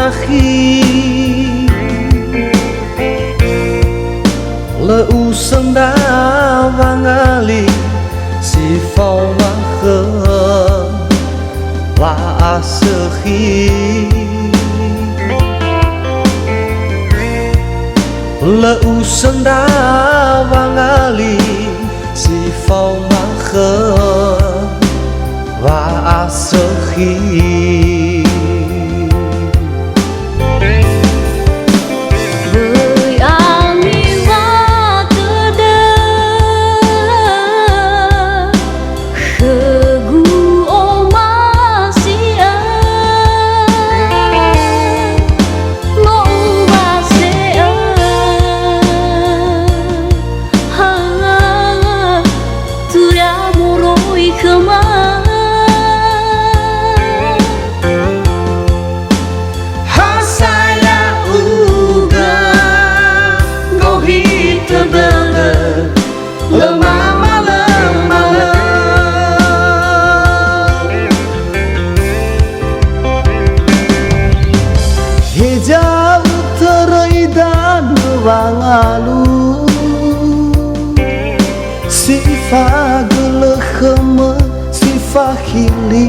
nahi leu senda vangali si phao ma khơ và asehi leu senda vangali si phao ma khơ và asehi. Hijau terai dan wangalu sifa gelekhem sifa hili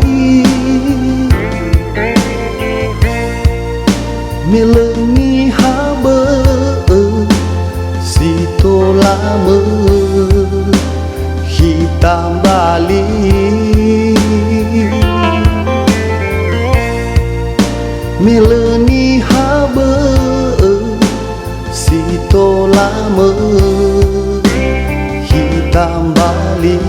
milengi habe si tolame hitam bali mileni habe si tolame hitam bali.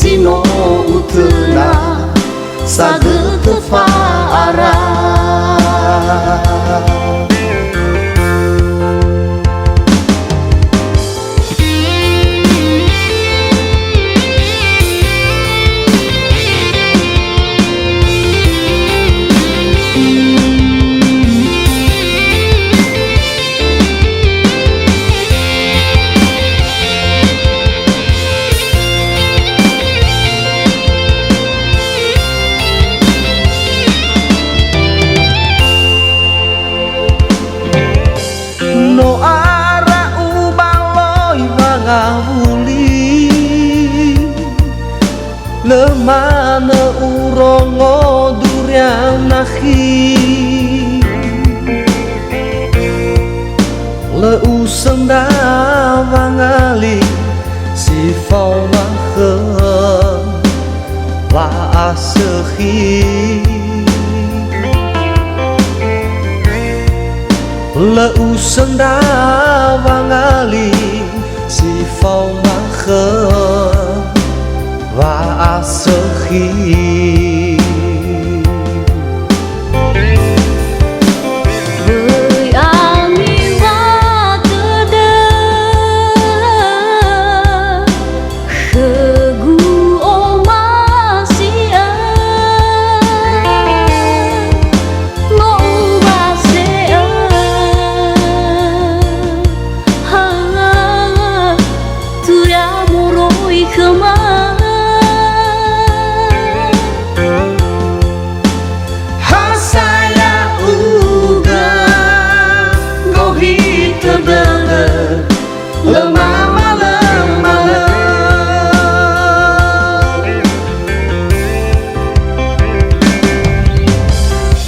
Sino utena saget faara no ara ubaloi mangawuli lemana urongo durian nahi leu senda vangali si phao ma khơ va asehi leu senda vangali si phao ma khơ và asehi.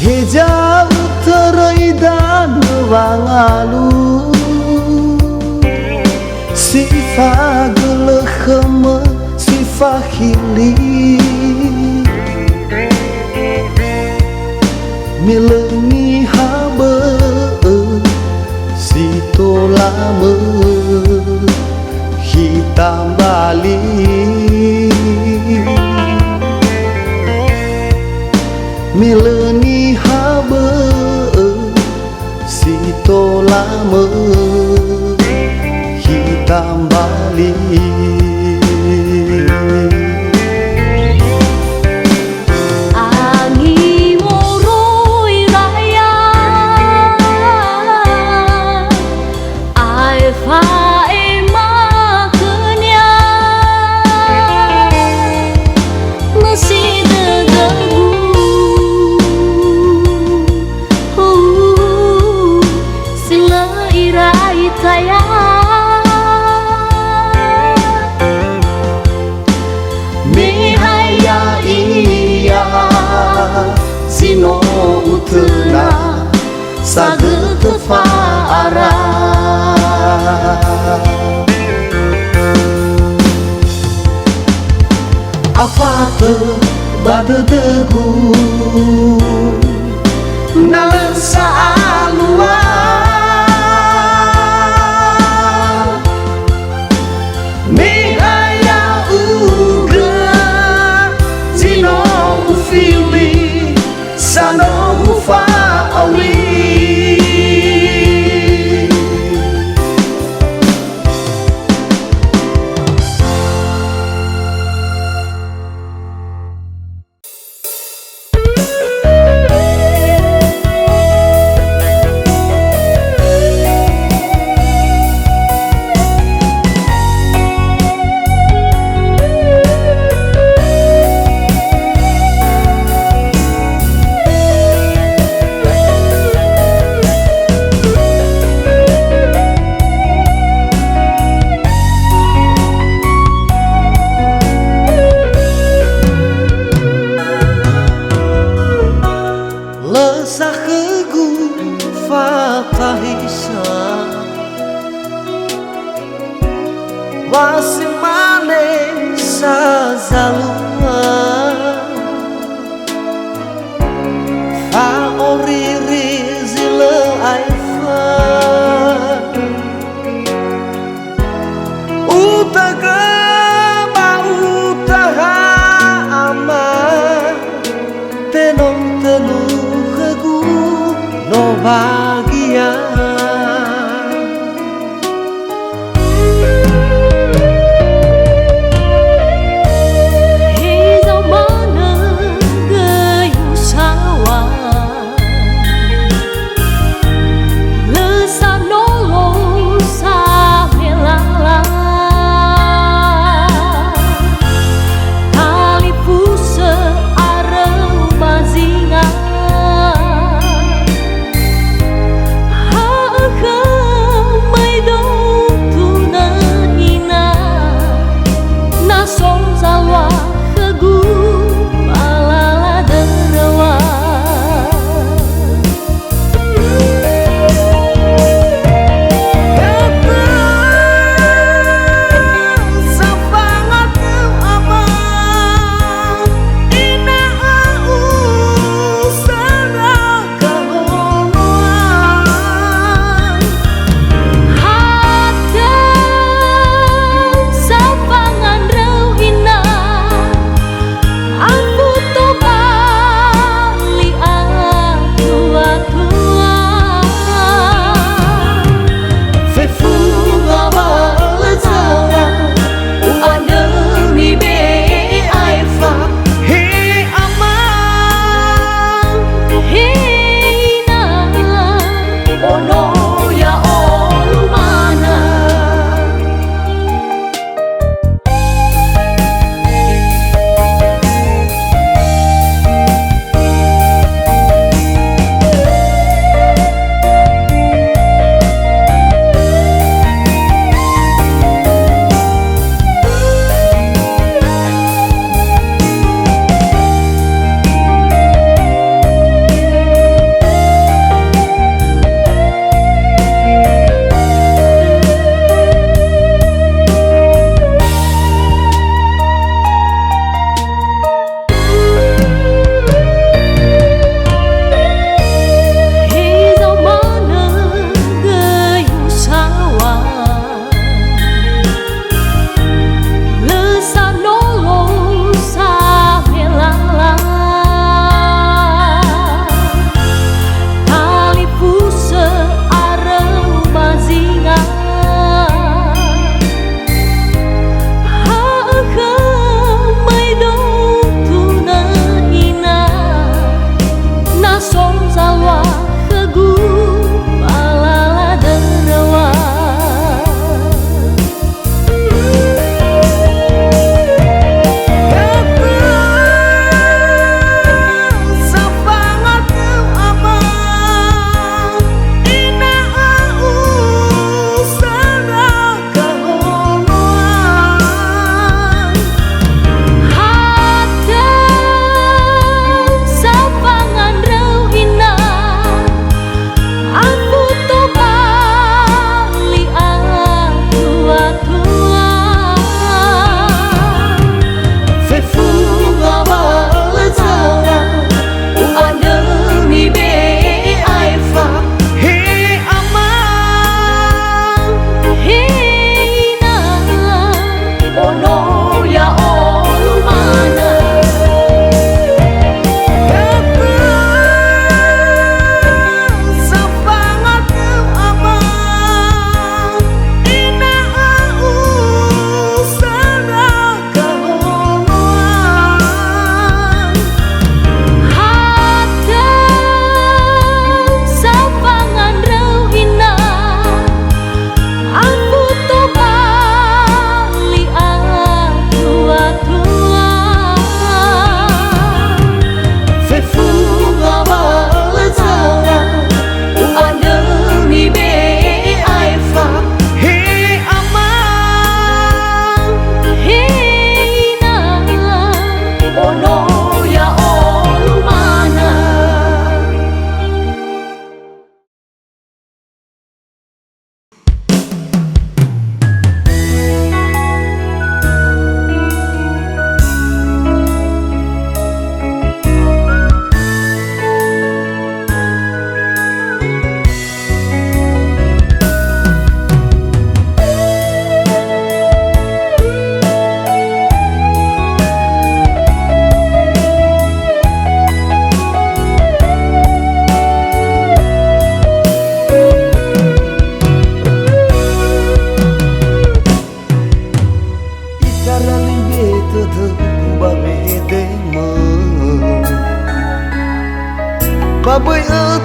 Hijau terai dan wangalu sifa gelekhem sifa hili milengi habe si tolame hitam bali. mileni habe si tolame hitam bali Angi moroi raya ai fa ema kenya masih degagu sila irai taya mihaya iya sino utena saget faara afate bade degu nalensa alua mihaya uga zino ufili sano ufa awi lesahku fatahisa wasimane sazalua fa oriri zile aifa utaga utaha ama tenong tenu no bahagia hei dòng mana gayu sawa lesa nolo sa melala kali puse areu bazinga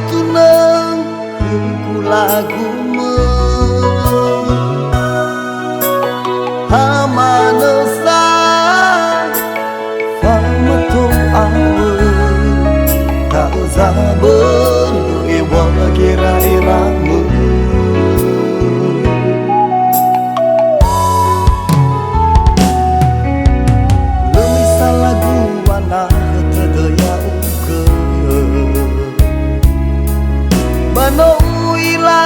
tunang ku lagu hamanesa famatong awe tak zaben ewa kira-iramu lemisal lagu wana tedayau ke bano ila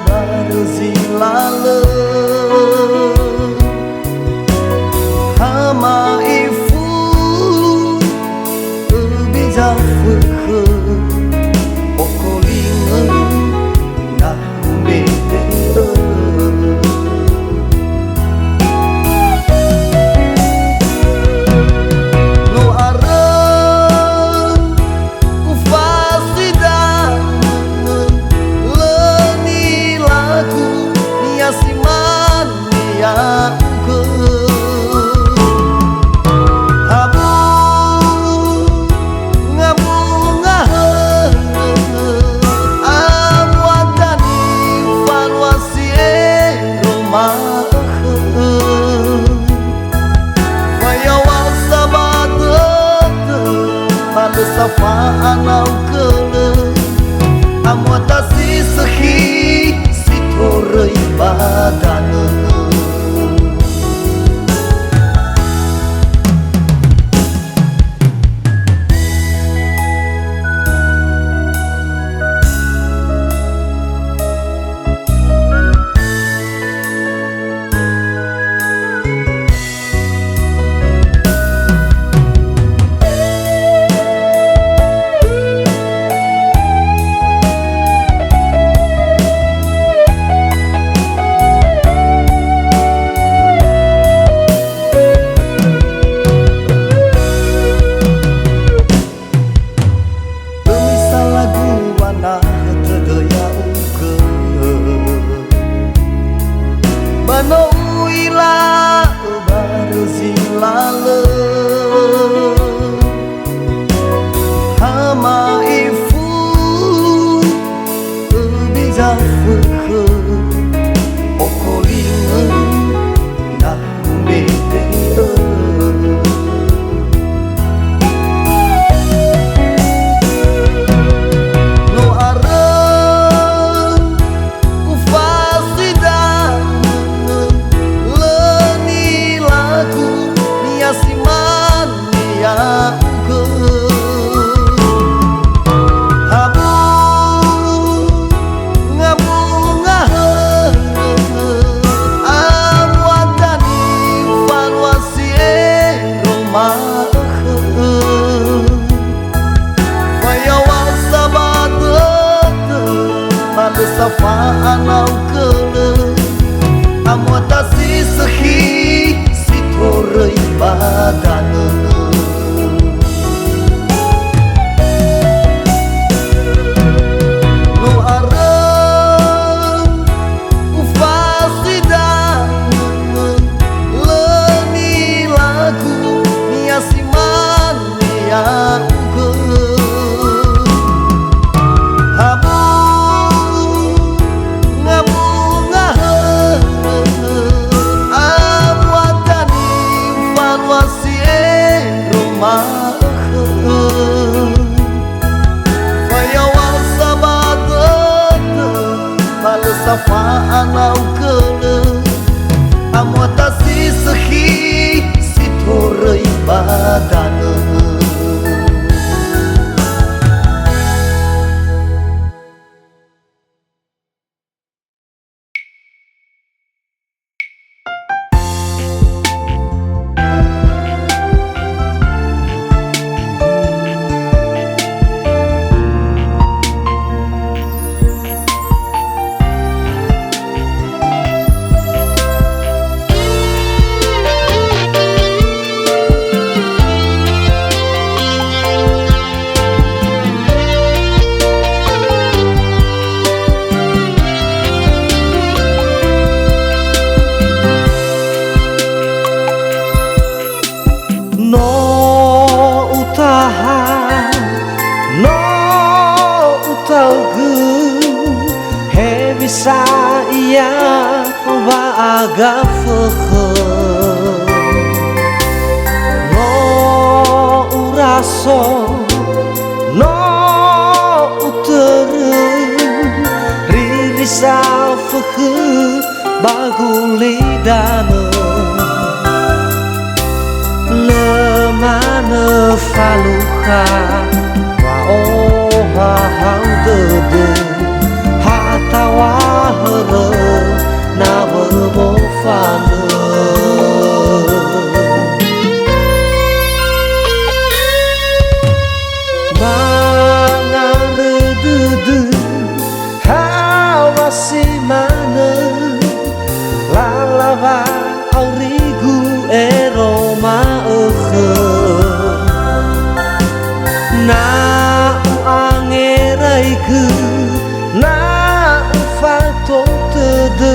baru zilale hama ifu bija fukhe okolinge na bedere no areng ku fasidan leni lagu niasiman nia ke safaan au kele amwatasi sehi sitorei badana bano ila baru zilale hama ifu bija fukhe okolinge na bedere no areng ku fasidan siman nia ke habu ngabunga amwatani valuasi rumah faya wasabat malu safaan au kele amwatasi sehi sitorei badana no areng ku fasidan leni lagu niasiman nia ke habu ngabunga amwatani valuasi lagu he bisa ia baga fekhe no uraso no utere ririsa fekhe bagulidane lemane faluha wa oha haudede hatawa here na mo fane mangaredudu hawasi mana lalava aurigu eroma na angeraiku na ufato tede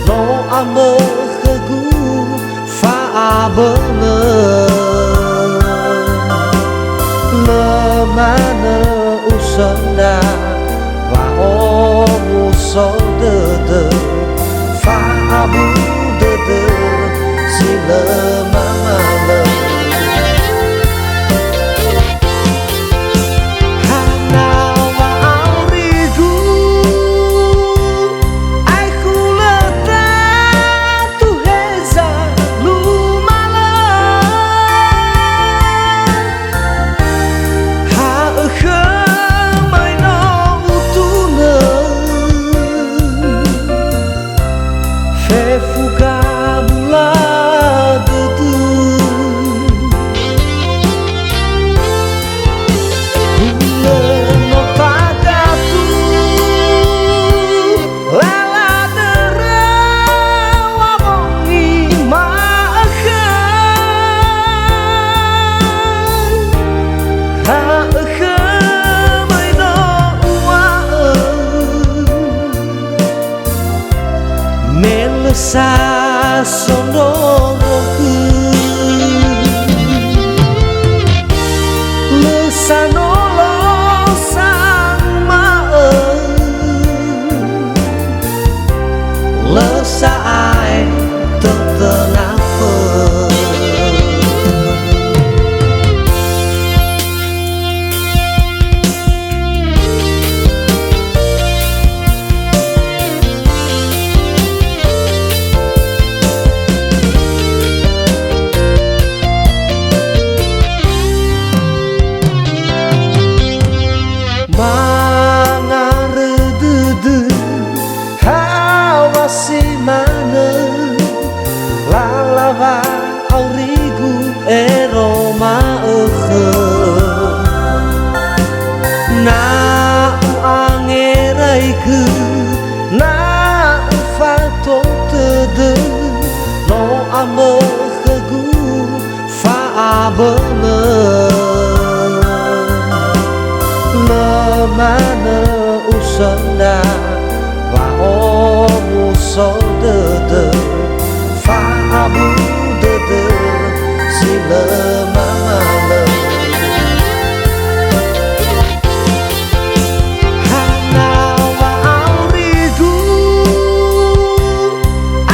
no amehegu fa abene lemane usanda wa omuso dede fa abu dede sila mamale melesa sondoroku lesano losang mae lesa ai tetenape mangaredudu hawasi mana lalava aurigu eroma na angeraiku na ufato tede no amehegu fa abene lemane usanda wa omuso dede fa abu dede sila mamale hana wa aurigu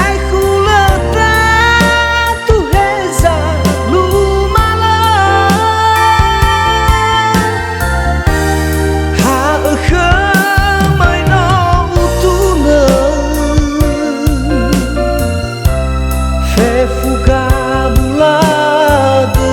aiku leta tu heza lumala fuga mula de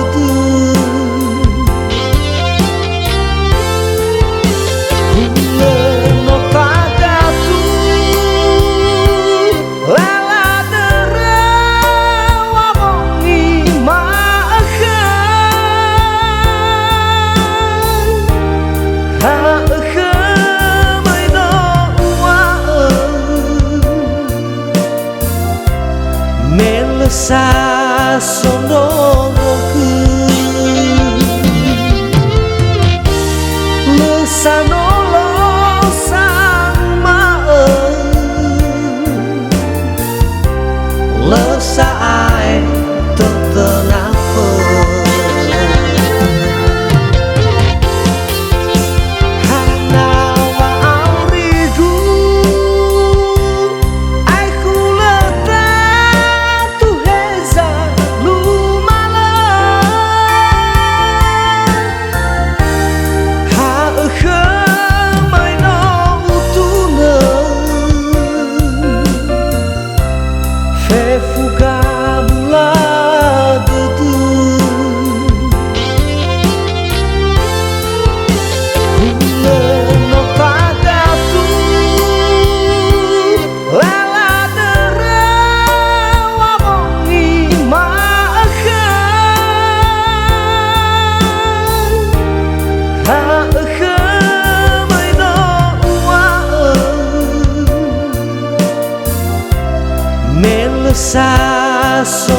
sasondoroku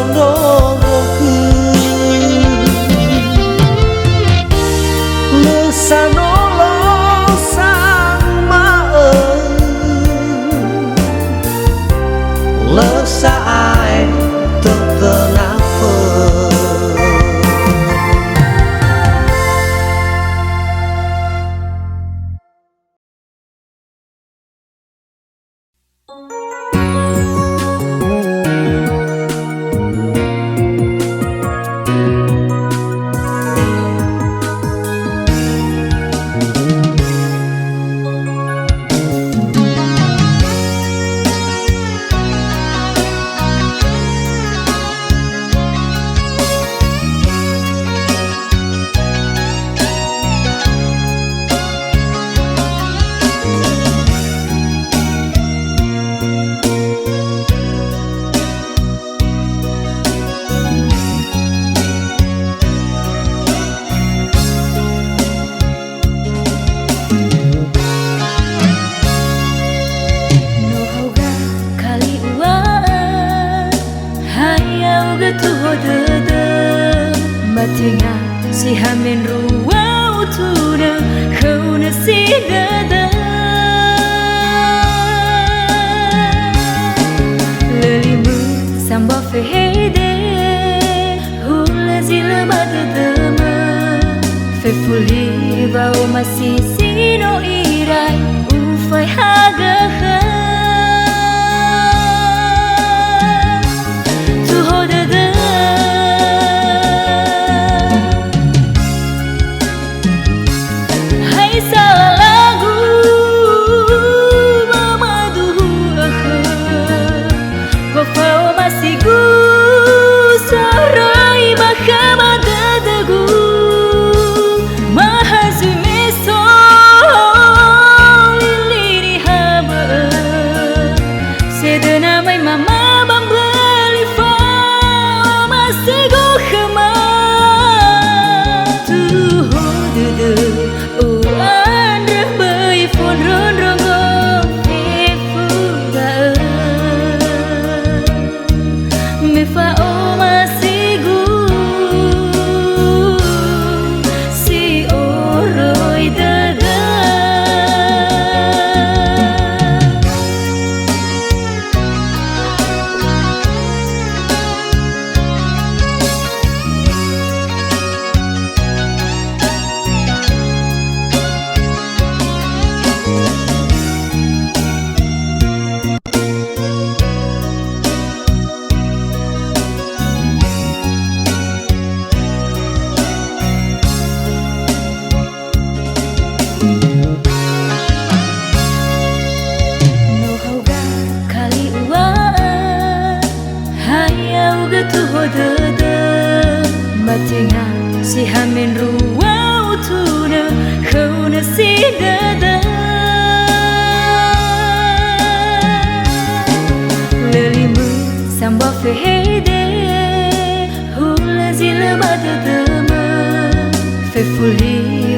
lesano sang maeng lesai tertenape Matinga si hamin ruau tuna khâu na si gada lelimu samba fehede hula zila badadama fefuli bau masih sino irai ufai haga Matinga si hamin ruau tuna khâu na si gada lelimu samba fehede hula zila badadama fefuli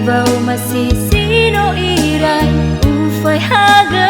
bau masih sino irai ufai haga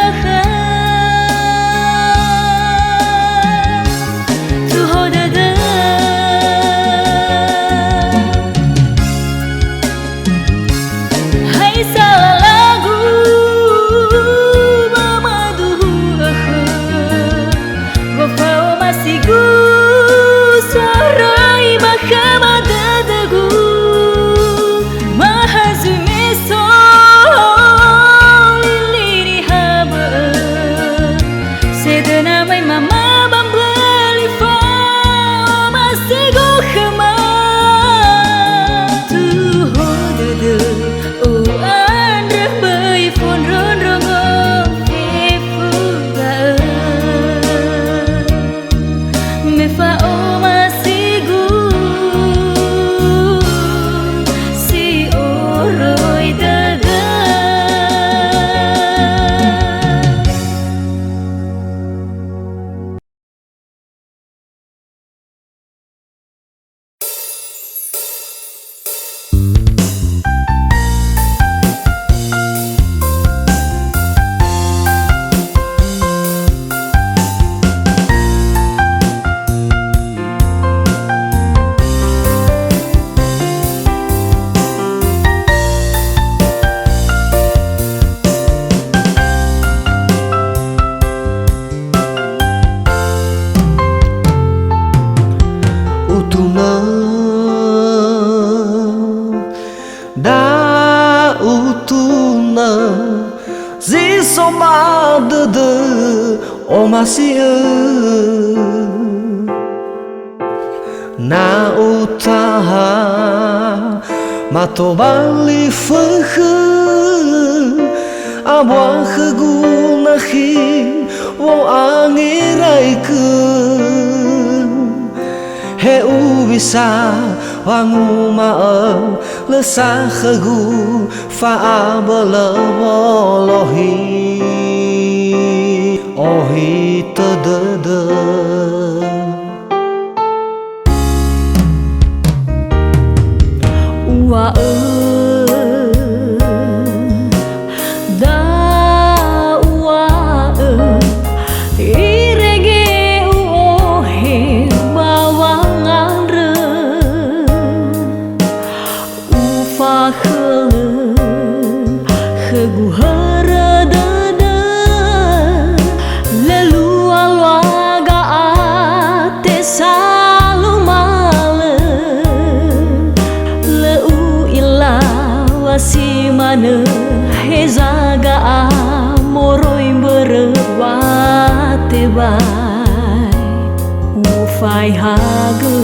soba dede o masih na utaha mato bali fekhe abwa khegunahi wo angirai ke he u bisa wangu ma lesa khegu fa abala wolohi ohi tedede wa da wa irege o he bawangan re u fa khegu harada da lalu alwaga ate salu male si mana hezaga amoroi berwate bai ufai hage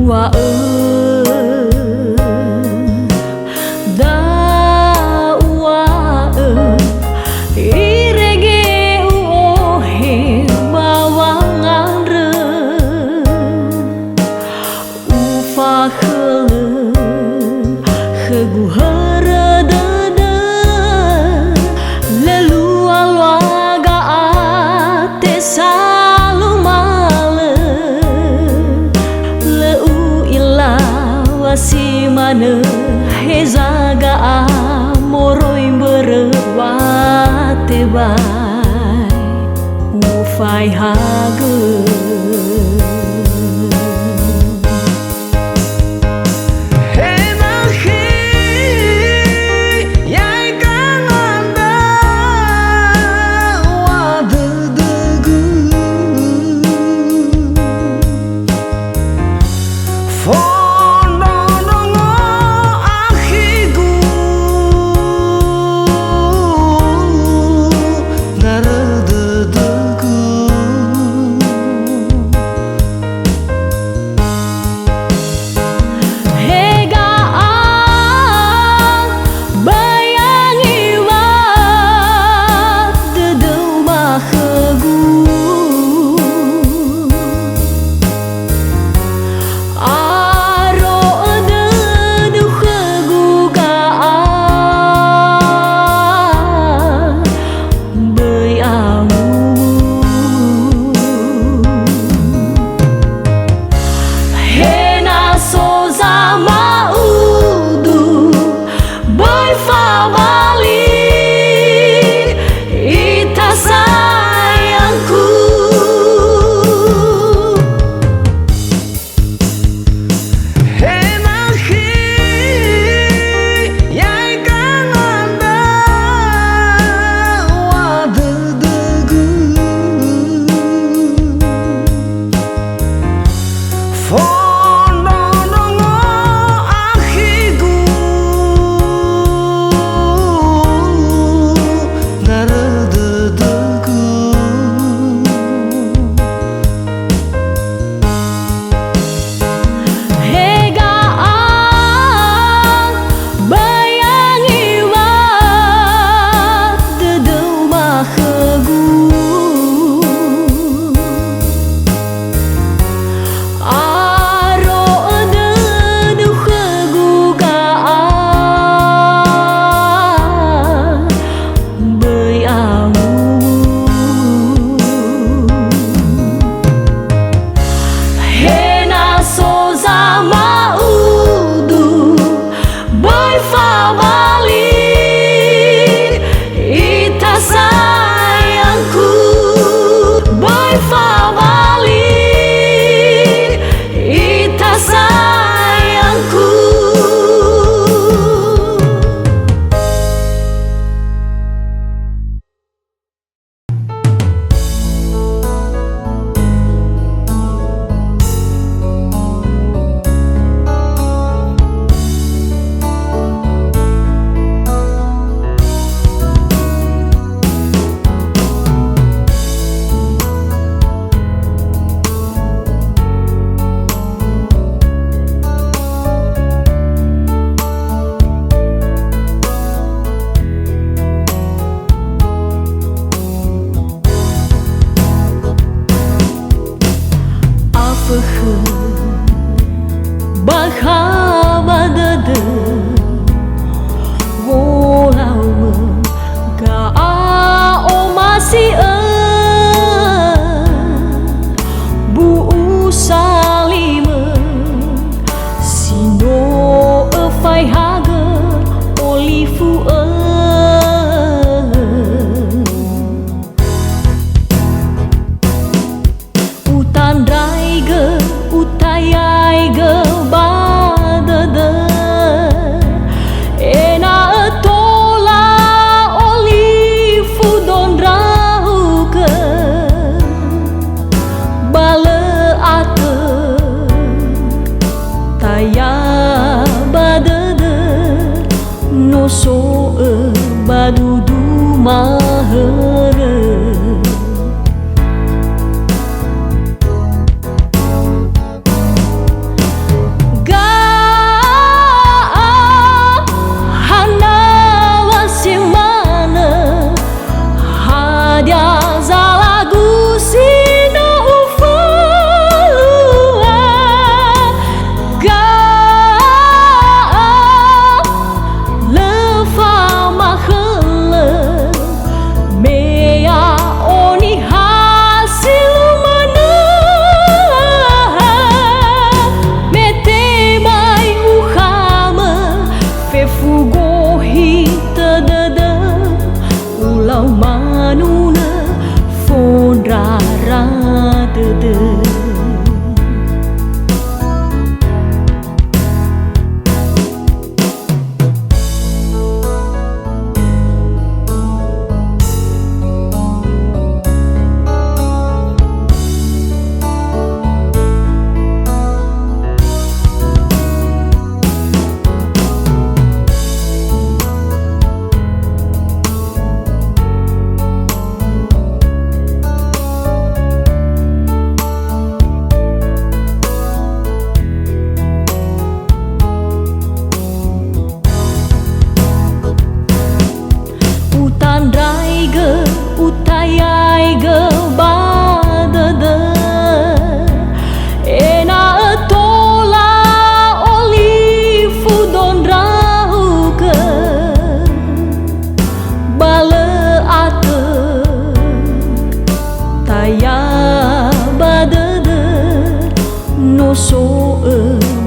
wa da wa irege o he bawangan re u fa khegu harada da lalu alwaga ate salu male si mana hezaga amoroi berwate bai ufai hage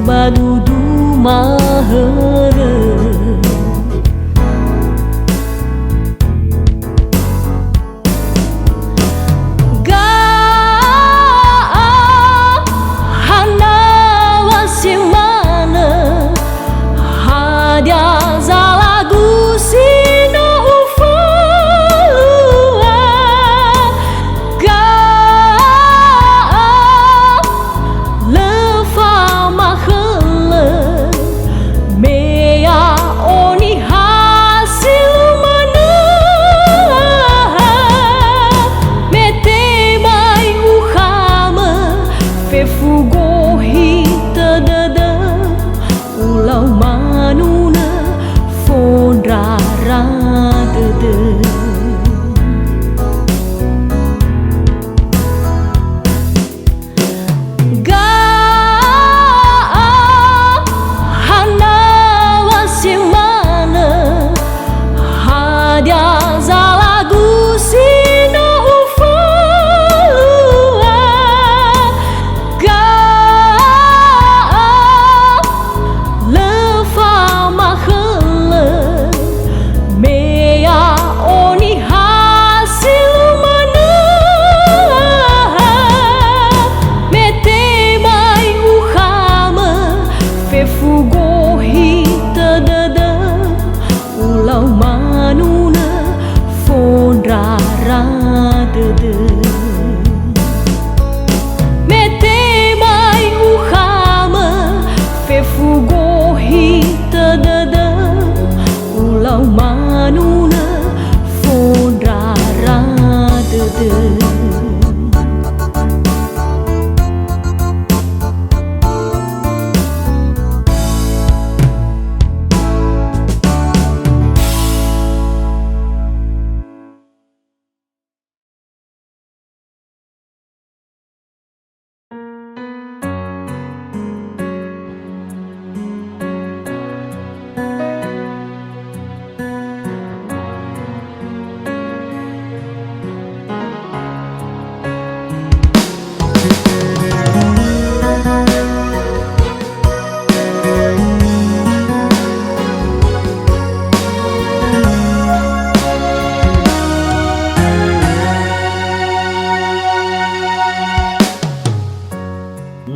badudu mahara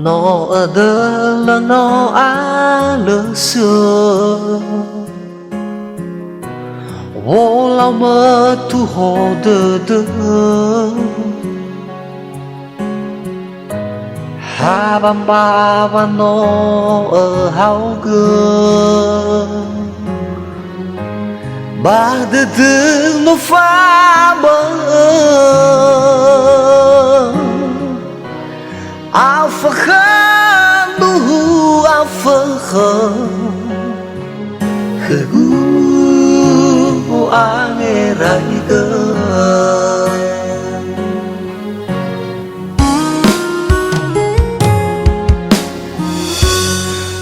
Nó ở đó là nó lỡ xưa vô lao mơ thu hồ đơ đơ ha bam ba và nó ở hao gơ ba đơ đơ nó pha mơ Afakhanduhu Khegu angeraiga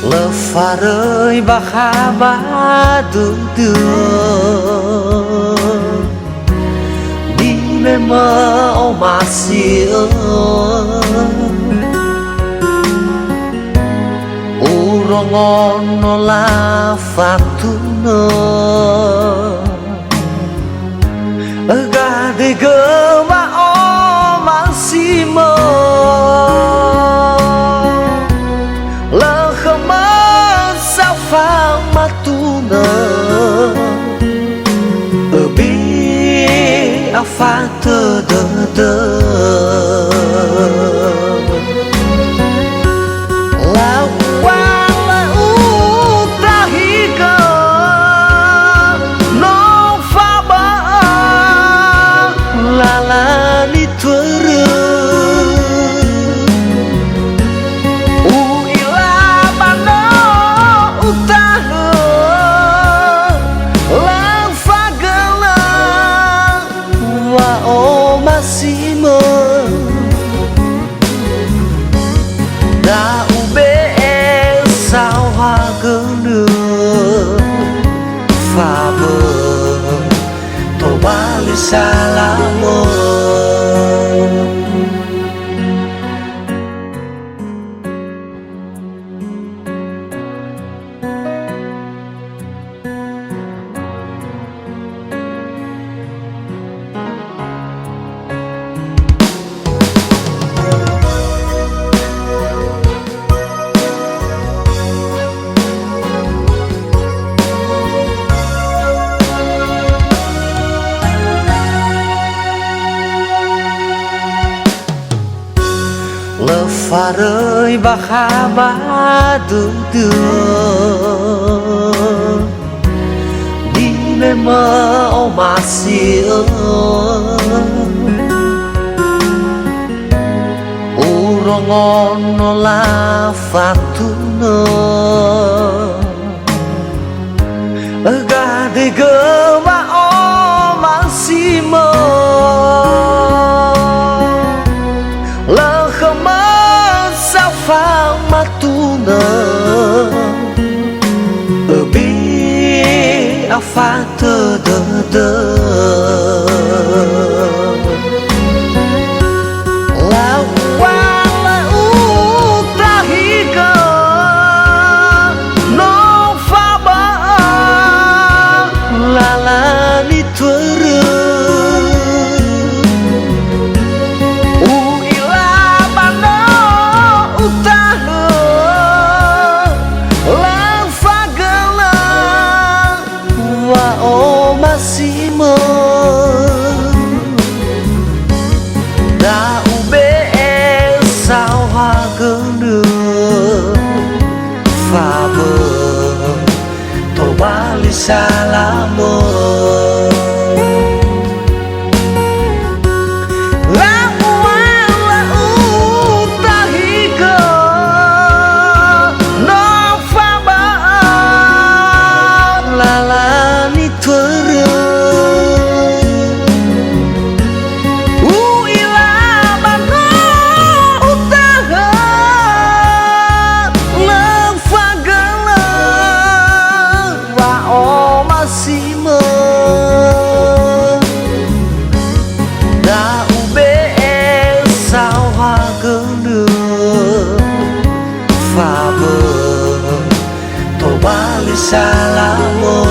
Lefarei bakhabadu Di lema o masih Urongono la fatuna Gade gema o masimo La khama safa matuna Bi afata da Pha rơi bạc hà bá từ từ đi lên mơ ô mà xìa u ro ngon nó la pha tu nơ ga de gơ ma ô mà xì mơ pha ma tu nơ ở bi a pha tơ đơ đơ la qua la u ta hi cơ no pha ba la ni thưa đã u bê sao hoa gỡ đưa pha bờ thổ ba li xa lá mơ Salamo.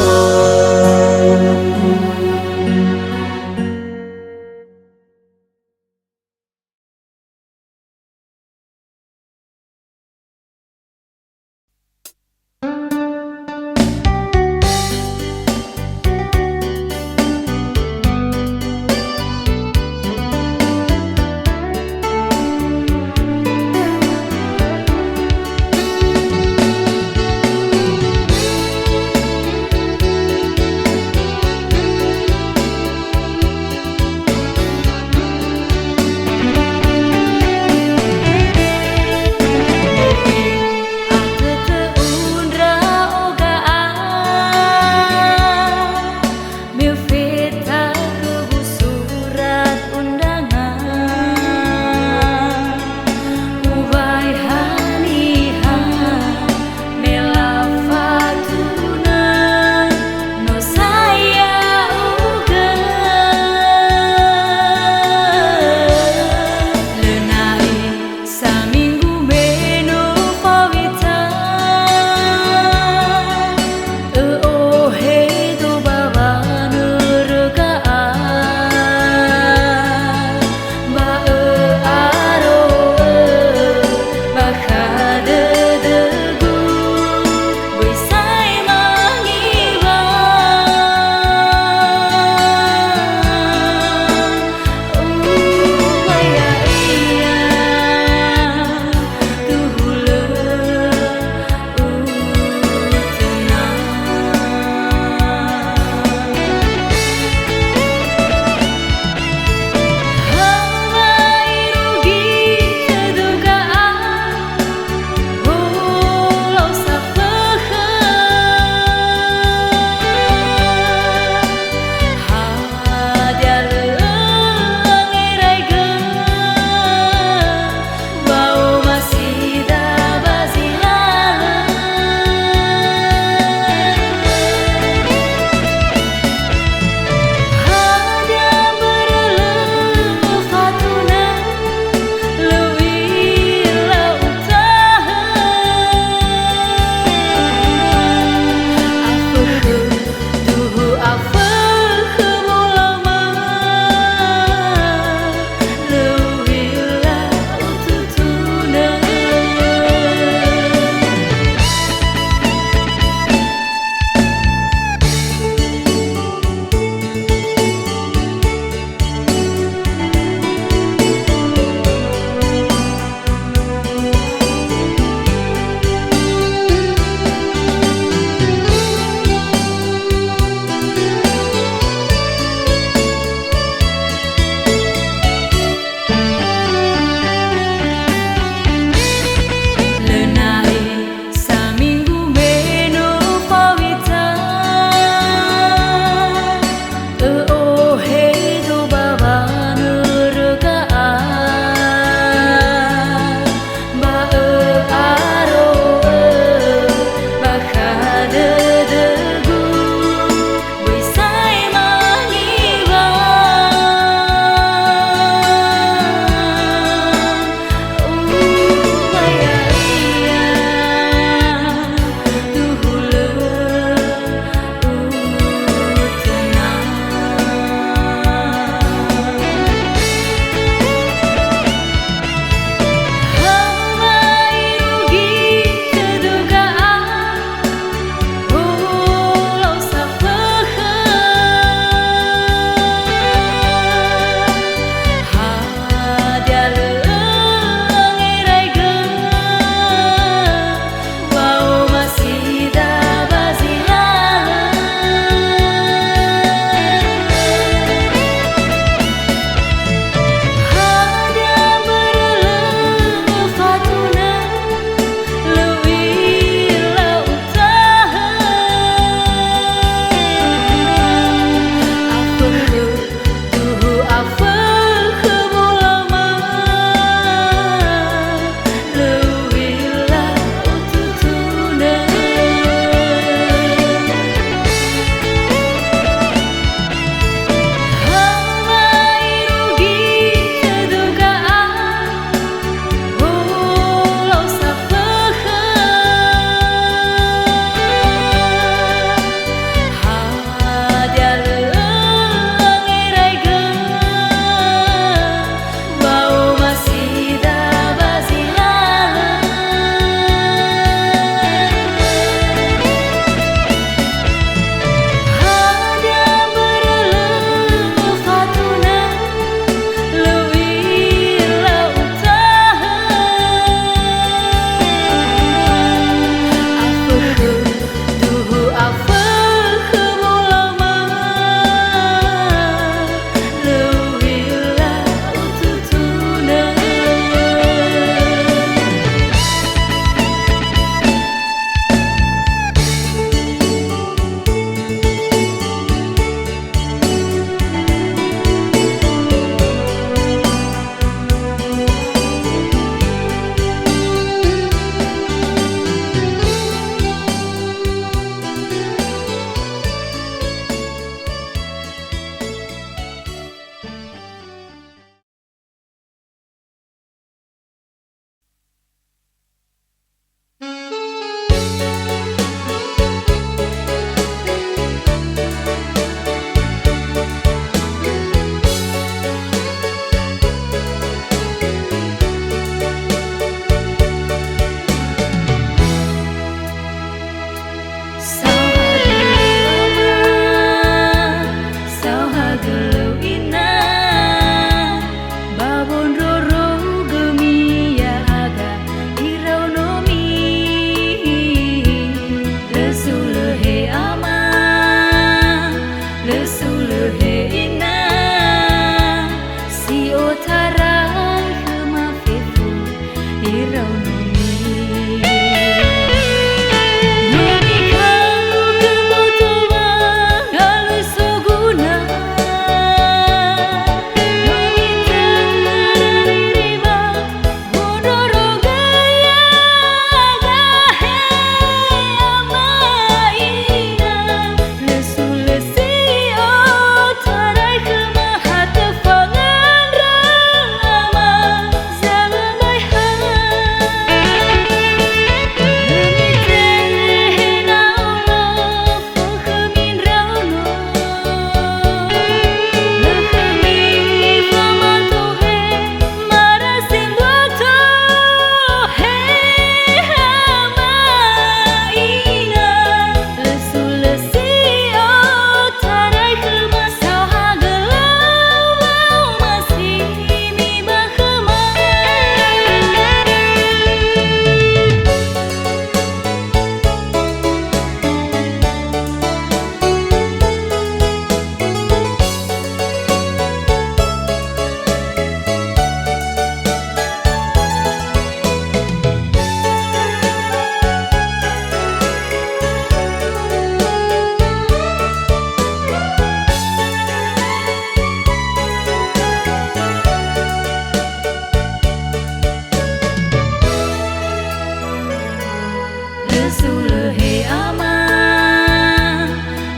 lesu lehe ama,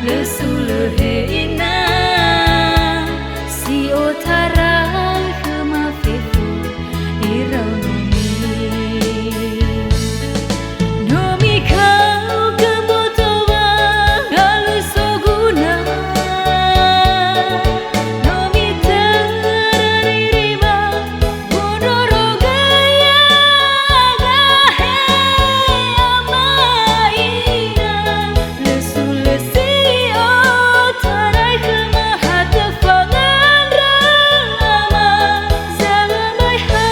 lesu lehe ina, si otara hema fefu irau nomi kau kemotowa halus soguna, nomi terima bonoro gaya gahe ama ina, lesu lesi otarai kema hata fangan rama zalamai ha.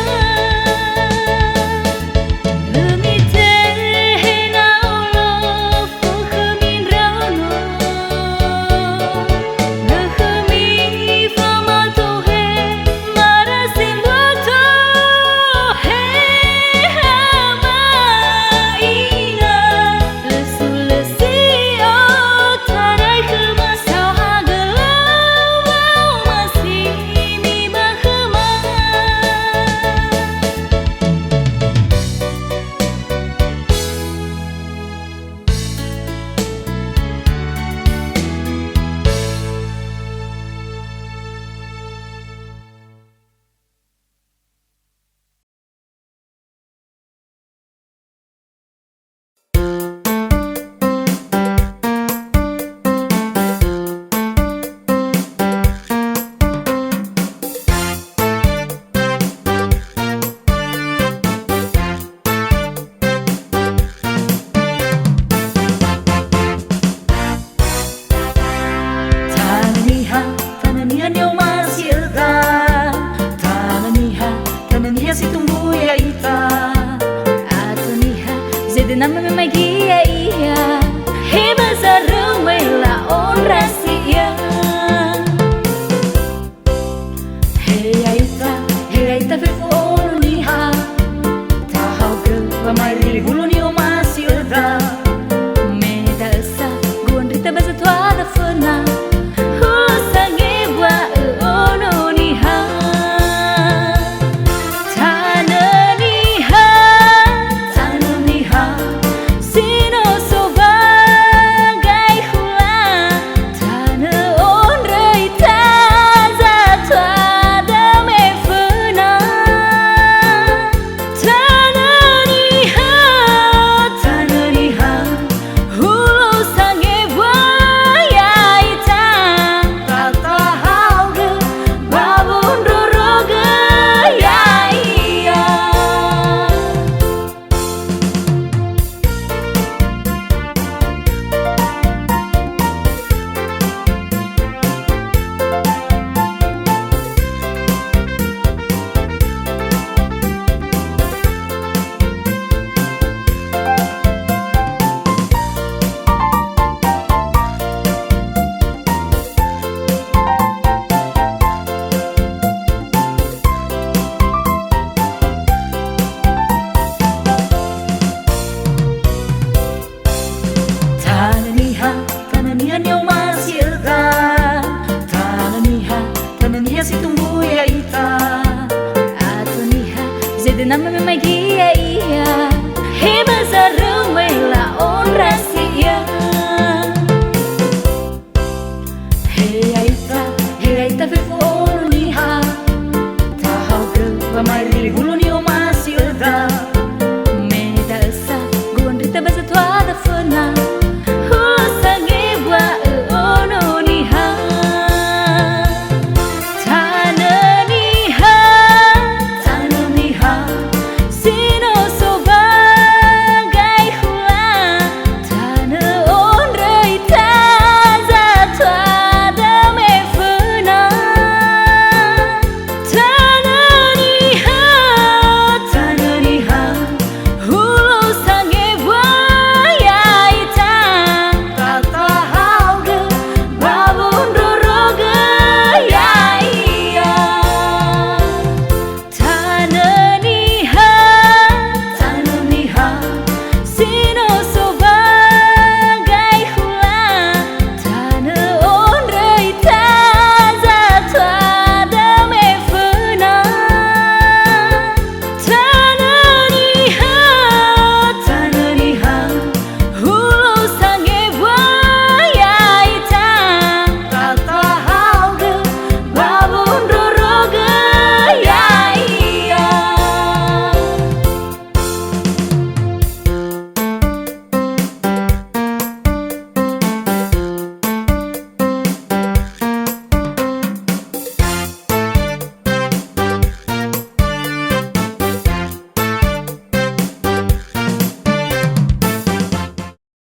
Nama memang dia iya.